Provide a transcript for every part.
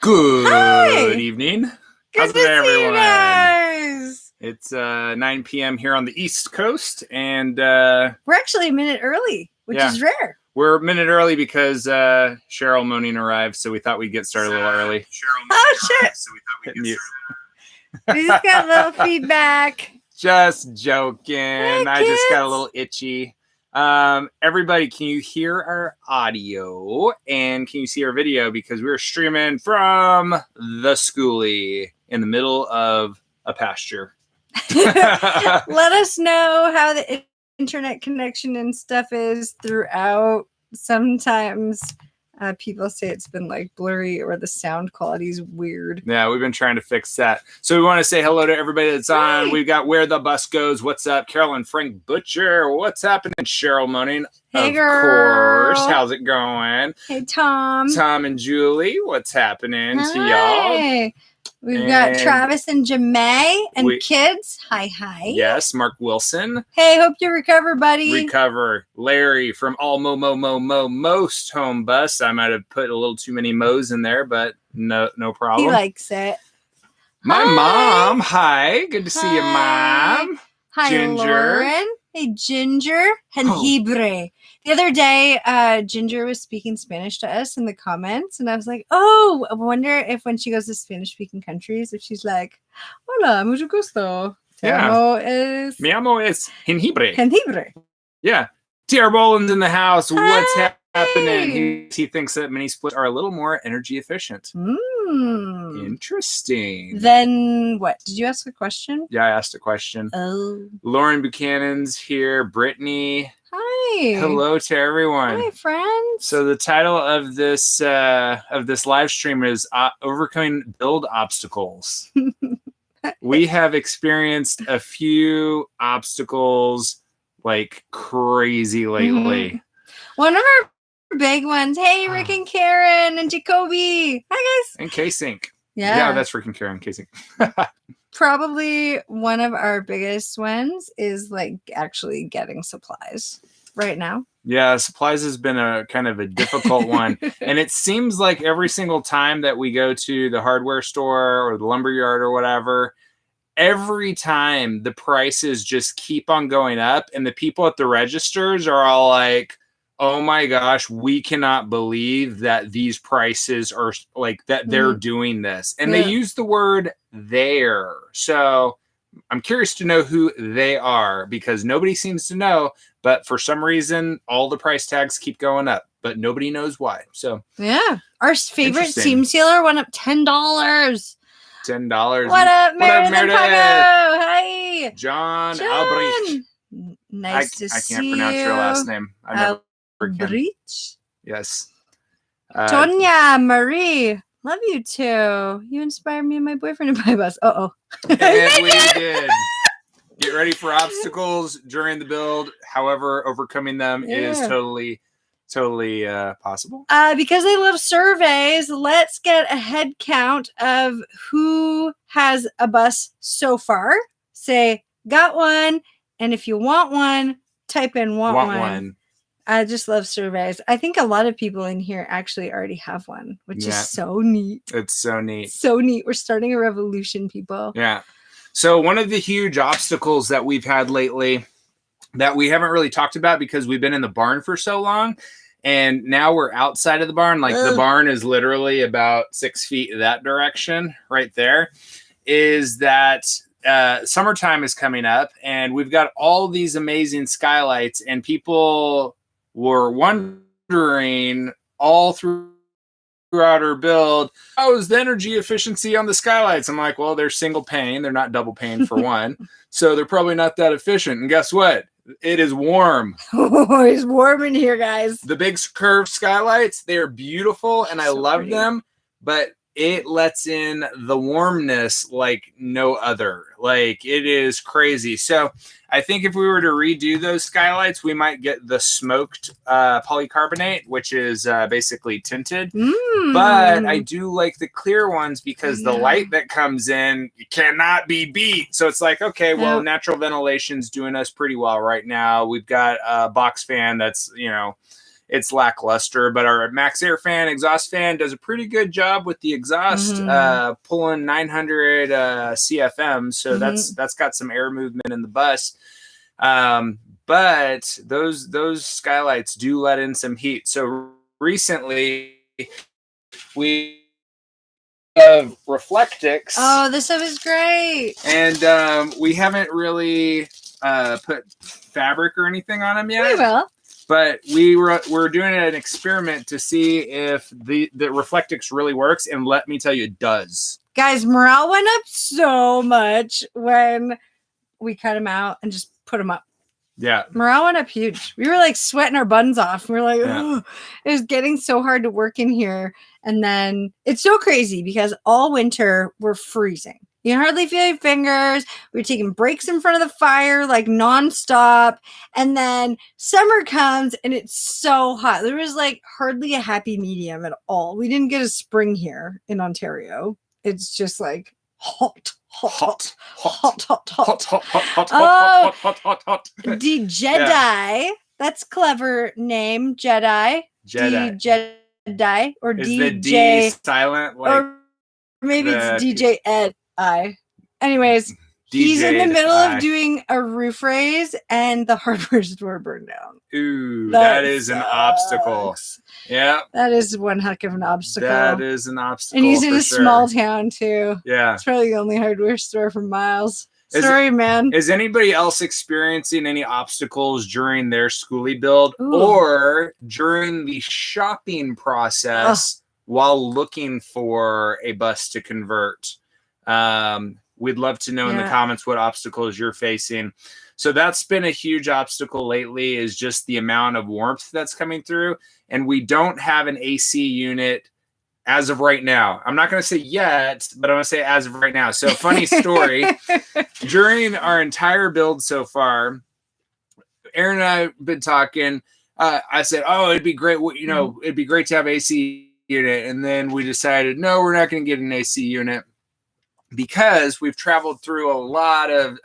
Good evening. How's it, everyone? You guys. It's 9 p.m. here on the East Coast, and we're actually a minute early, which is rare. We're a minute early because Cheryl Moaning arrived, so we thought we'd get started a little early. Oh, shit. So we thought we'd get started. We just got a little feedback. Just joking. I just got a little itchy. Everybody, can you hear our audio and can you see our video? Because we're streaming from the Skoolie in the middle of a pasture. Let us know how the internet connection and stuff is throughout. Sometimes people say it's been like blurry or the sound quality is weird. Yeah, we've been trying to fix that. So we want to say hello to everybody that's on. We've got Where the Bus Goes. What's up? Carolyn Frank Butcher. What's happening? Cheryl Moaning. Hey, of girl. course. How's it going? Hey, Tom. Tom and Julie. What's happening to y'all? We've got Travis and Jemay and kids. Hi. Yes, Mark Wilson. Hey, hope you recover, buddy. Recover. Larry from All Most Home Bus. I might have put a little too many mo's in there, but no problem. He likes it. My mom. Hi. Good to see you, Mom. Hi, Ginger. Lauren. Hey, Ginger. Jengibre. The other day, Ginger was speaking Spanish to us in the comments, and I was like, oh, I wonder if when she goes to Spanish-speaking countries, if she's like, hola, mucho gusto. Mi amo es jengibre. Jengibre. Yeah. T.R. Boland's in the house. What's happening? He thinks that mini splits are a little more energy efficient. Interesting. Then what? Did you ask a question? Yeah, I asked a question. Oh. Lauren Buchanan's here. Brittany. Hi. Hello to everyone. Hi, friends. So the title of this live stream is Overcoming Build Obstacles. We have experienced a few obstacles like crazy lately. One of our big ones. Hey, Rick and Karen and Jacoby. Hi, guys. And K-Sync. Yeah. Yeah, that's Rick and Karen, K-Sync. Probably one of our biggest ones is like actually getting supplies right now. Yeah, supplies has been a kind of a difficult one. And it seems like every single time that we go to the hardware store or the lumber yard or whatever, every time the prices just keep on going up and the people at the registers are all like, oh my gosh, we cannot believe that these prices are like that they're doing this. And they use the word there. So I'm curious to know who they are because nobody seems to know. But for some reason, all the price tags keep going up, but nobody knows why. So yeah, our favorite seam sealer went up $10. $10. What up, Meredith? Hi, John Albrecht. Nice to see you. I can't pronounce your last name. I never can. Yes. Tonya Marie. Love you too. You inspired me and my boyfriend to buy a bus. And we did. Get ready for obstacles during the build. However, overcoming them is totally possible. Because I love surveys, let's get a head count of who has a bus so far. Say, got one. And if you want one, type in want one. I just love surveys. I think a lot of people in here actually already have one, which is so neat. It's so neat. So neat. We're starting a revolution, people. Yeah. So one of the huge obstacles that we've had lately that we haven't really talked about because we've been in the barn for so long, and now we're outside of the barn. Like the barn is literally about 6 feet that direction right there, is that summertime is coming up and we've got all these amazing skylights, and people were wondering all throughout our build, how is the energy efficiency on the skylights? I'm like, well, they're single pane. They're not double pane for one. So they're probably not that efficient. And guess what? It is warm. Oh, it's warm in here, guys. The big curved skylights, they're beautiful and I love them, but it lets in the warmness like no other. Like it is crazy. So I think if we were to redo those skylights, we might get the smoked polycarbonate, which is basically tinted. But I do like the clear ones because the light that comes in cannot be beat. So it's like, okay, well, natural ventilation's doing us pretty well right now. We've got a box fan that's, it's lackluster. But our Max Air fan, exhaust fan, does a pretty good job with the exhaust, pulling 900 CFM. So that's got some air movement in the bus. But those skylights do let in some heat. So recently we have Reflectix. Oh, this stuff is great. And we haven't really put fabric or anything on them yet. We will. But we're doing an experiment to see if the Reflectix really works, and let me tell you, it does. Guys, morale went up so much when we cut them out and just put them up. Yeah. Morale went up huge. We were like sweating our buns off. We were like, it was getting so hard to work in here. And then it's so crazy because all winter we're freezing. You can hardly feel your fingers. We were taking breaks in front of the fire, like nonstop. And then summer comes and it's so hot. There was like hardly a happy medium at all. We didn't get a spring here in Ontario. It's just like hot. The Jedi. That's clever name. Jedi. Jedi. Or Is DJ. the D silent? Like or maybe it's DJ Ed I. Anyways, he's in the middle of doing a roof raise and the hardware store burned down. Ooh, that is an obstacle. Yeah. That is one heck of an obstacle. That is an obstacle. And he's in a small town too. Yeah. It's probably the only hardware store for miles. Sorry, man. Is anybody else experiencing any obstacles during their Skoolie build or during the shopping process while looking for a bus to convert? We'd love to know in the comments what obstacles you're facing. So that's been a huge obstacle lately, is just the amount of warmth that's coming through. And we don't have an AC unit as of right now. I'm not going to say yet, but I'm going to say as of right now. So funny story, during our entire build so far, Aaron and I have been talking. I said, it'd be great. You know, it'd be great to have AC unit. And then we decided, no, we're not going to get an AC unit, because we've traveled through a lot of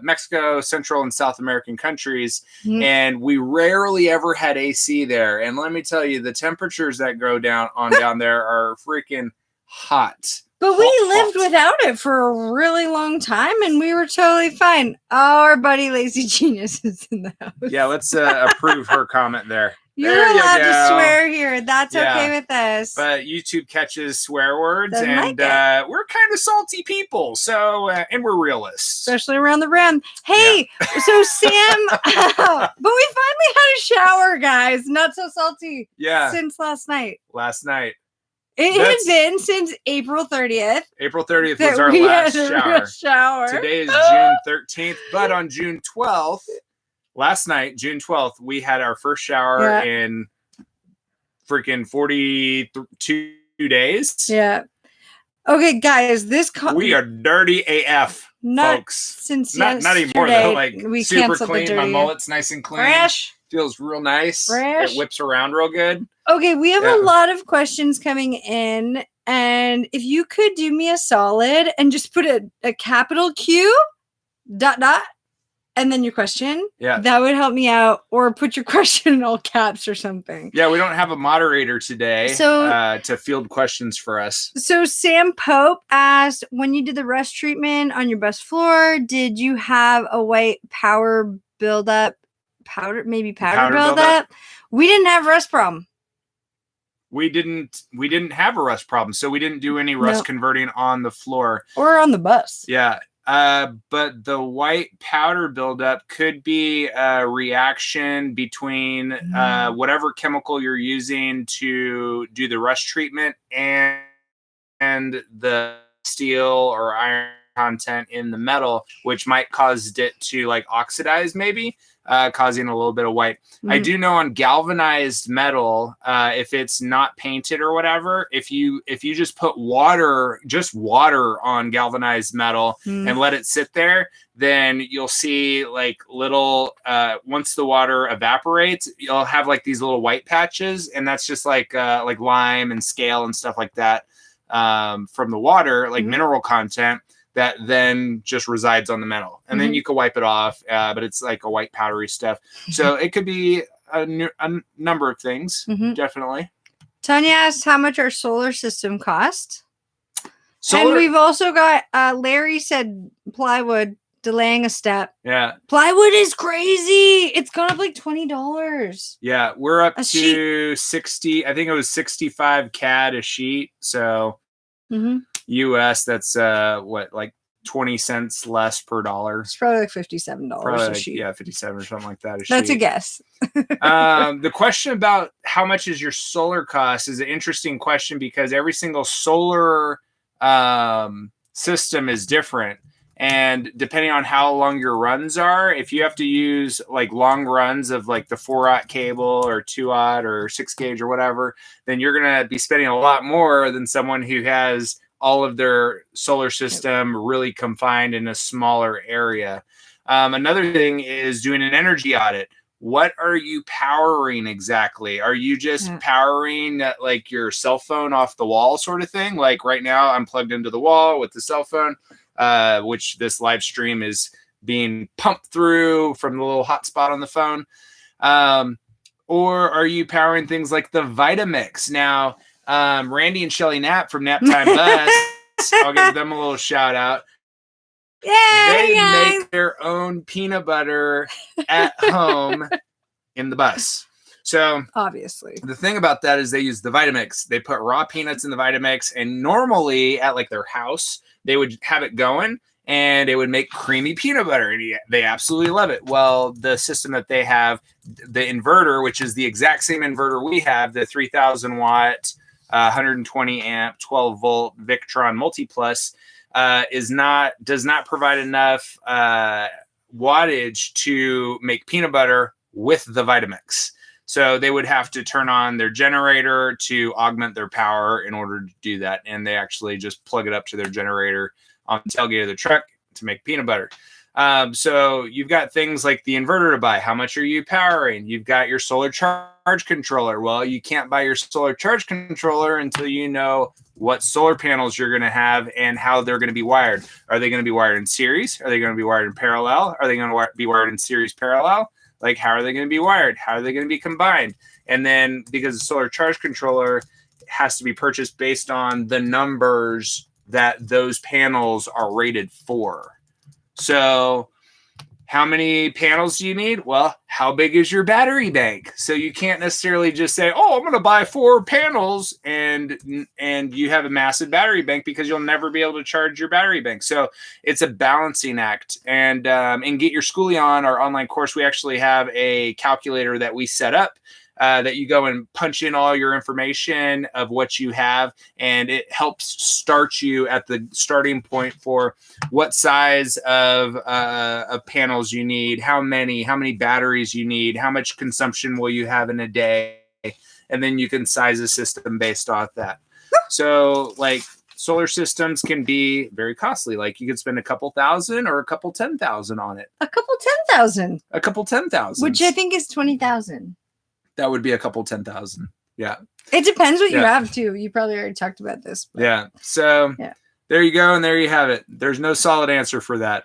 Mexico, Central and South American countries, and we rarely ever had AC there. And let me tell you, the temperatures that go down there are freaking hot. But we lived without it for a really long time, and we were totally fine. Our buddy Lazy Genius is in the house. Yeah, let's approve her comment there. You're allowed to swear here. That's okay with us. But YouTube catches swear words, Doesn't and we're kind of salty people. So, and we're realists. Especially around the rim. Hey, so Sam, but we finally had a shower, guys. Not so salty. Yeah. Since last night. It has been since April 30th. April 30th was our last shower. Today is June 13th, but on June 12th, last night, June 12th, we had our first shower in freaking 42 days. Yeah. Okay, guys, we are dirty AF, folks. Since not anymore though. Like we super clean. My mullet's nice and clean. Fresh. Feels real nice. Fresh. It whips around real good. Okay, we have a lot of questions coming in, and if you could do me a solid and just put a capital Q ... and then your question. Yeah. That would help me out. Or put your question in all caps or something. Yeah, we don't have a moderator today to field questions for us. So Sam Pope asked, when you did the rust treatment on your bus floor, did you have a white powder buildup? Powder buildup? We didn't have a rust problem. We didn't have a rust problem. So we didn't do any rust converting on the floor. Or on the bus. Yeah. But the white powder buildup could be a reaction between whatever chemical you're using to do the rust treatment and the steel or iron content in the metal, which might cause it to like oxidize, maybe causing a little bit of white. I do know on galvanized metal, if it's not painted or whatever, if you just put water on galvanized metal and let it sit there, then you'll see like little once the water evaporates, you'll have like these little white patches, and that's just like lime and scale and stuff like that from the water, like mineral content that then just resides on the metal, and then you can wipe it off, but it's like a white powdery stuff. So it could be a number of things, definitely. Tanya asked how much our solar system cost. Solar, and we've also got Larry said plywood, delaying a step. Yeah. Plywood is crazy. It's gone up like $20. Yeah, we're up A to 60. I think it was 65 CAD a sheet. So US, that's what, like 20 cents less per dollar. It's probably like $57 a sheet. Yeah, 57 or something like that. That's a guess. The question about how much is your solar cost is an interesting question because every single solar system is different. And depending on how long your runs are, if you have to use like long runs of like the 4-aught cable or 2-aught or 6 gauge or whatever, then you're going to be spending a lot more than someone who has all of their solar system really confined in a smaller area. Another thing is doing an energy audit. What are you powering exactly? Are you just powering like your cell phone off the wall sort of thing? Like right now I'm plugged into the wall with the cell phone, which this live stream is being pumped through from the little hotspot on the phone. Or are you powering things like the Vitamix? Now, Randy and Shelly Knapp from Naptime Bus, I'll give them a little shout out. They make their own peanut butter at home in the bus. So obviously the thing about that is they use the Vitamix. They put raw peanuts in the Vitamix, and normally at like their house, they would have it going and it would make creamy peanut butter. And they absolutely love it. Well, the system that they have, the inverter, which is the exact same inverter we have, the 3000 watt, 120 amp, 12 volt Victron Multiplus, does not provide enough wattage to make peanut butter with the Vitamix. So they would have to turn on their generator to augment their power in order to do that. And they actually just plug it up to their generator on the tailgate of the truck to make peanut butter. So you've got things like the inverter to buy. How much are you powering? You've got your solar charge controller. Well, you can't buy your solar charge controller until you know what solar panels you're going to have and how they're going to be wired. Are they going to be wired in series? Are they going to be wired in parallel? Are they going to be wired in series parallel? Like, how are they going to be wired? How are they going to be combined? And then because the solar charge controller has to be purchased based on the numbers that those panels are rated for. So how many panels do you need? Well, how big is your battery bank? So you can't necessarily just say, oh, I'm going to buy 4 panels and you have a massive battery bank because you'll never be able to charge your battery bank. So it's a balancing act. And Get Your Skoolie On, our online course, we actually have a calculator that we set up that you go and punch in all your information of what you have, and it helps start you at the starting point for what size of panels you need, how many batteries you need, how much consumption will you have in a day, and then you can size a system based off that. So like solar systems can be very costly. Like you could spend a couple thousand or a couple 10,000 on it. A couple 10,000. A couple 10,000. Which I think is 20,000. That would be a couple 10,000. Yeah. It depends what you have too. You probably already talked about this. But yeah. So there you go. And there you have it. There's no solid answer for that.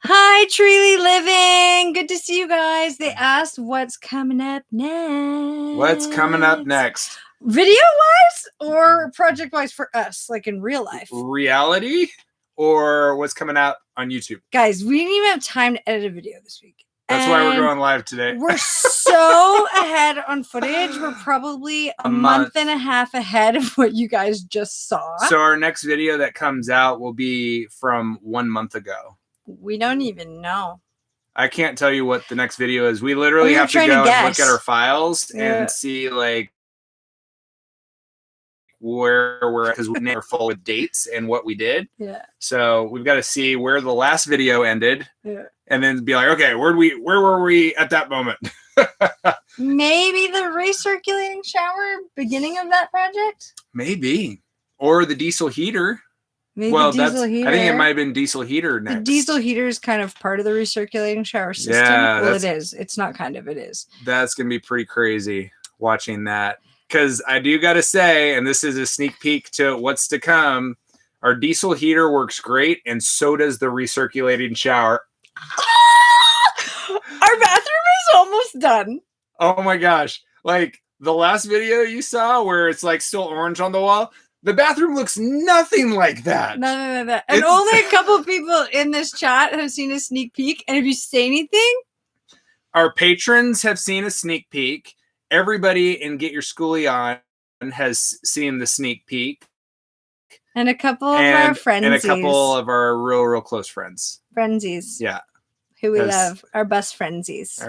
Hi, Treely Living. Good to see you guys. They asked what's coming up next. What's coming up next? Video wise or project wise for us, like in real life? Reality or what's coming out on YouTube? Guys, we didn't even have time to edit a video this week. That's why we're going live today. We're so ahead on footage. We're probably a month and a half ahead of what you guys just saw. So our next video that comes out will be from 1 month ago. We don't even know. I can't tell you what the next video is. We literally have to go and look at our files and see like where we're at, because we're full with dates and what we did. Yeah. So we've got to see where the last video ended. Yeah. And then be like, okay, where were we at that moment? Maybe the recirculating shower, beginning of that project? Maybe. Or the diesel heater. Maybe diesel heater. I think it might have been diesel heater next. The diesel heater is kind of part of the recirculating shower system. Yeah, well, it is. It's not kind of, it is. That's going to be pretty crazy watching that. Because I do got to say, and this is a sneak peek to what's to come, our diesel heater works great, and so does the recirculating shower. Our bathroom is almost done. Oh my gosh. Like the last video you saw where it's like still orange on the wall, the bathroom looks nothing like that. Nothing like that. And only a couple of people in this chat have seen a sneak peek. And if you say anything, our patrons have seen a sneak peek. Everybody in Get Your Skoolie On has seen the sneak peek. And a couple of our friendsies. And a couple of our real close friends. Frenzies. Yeah. Who we love. Our best frenzies.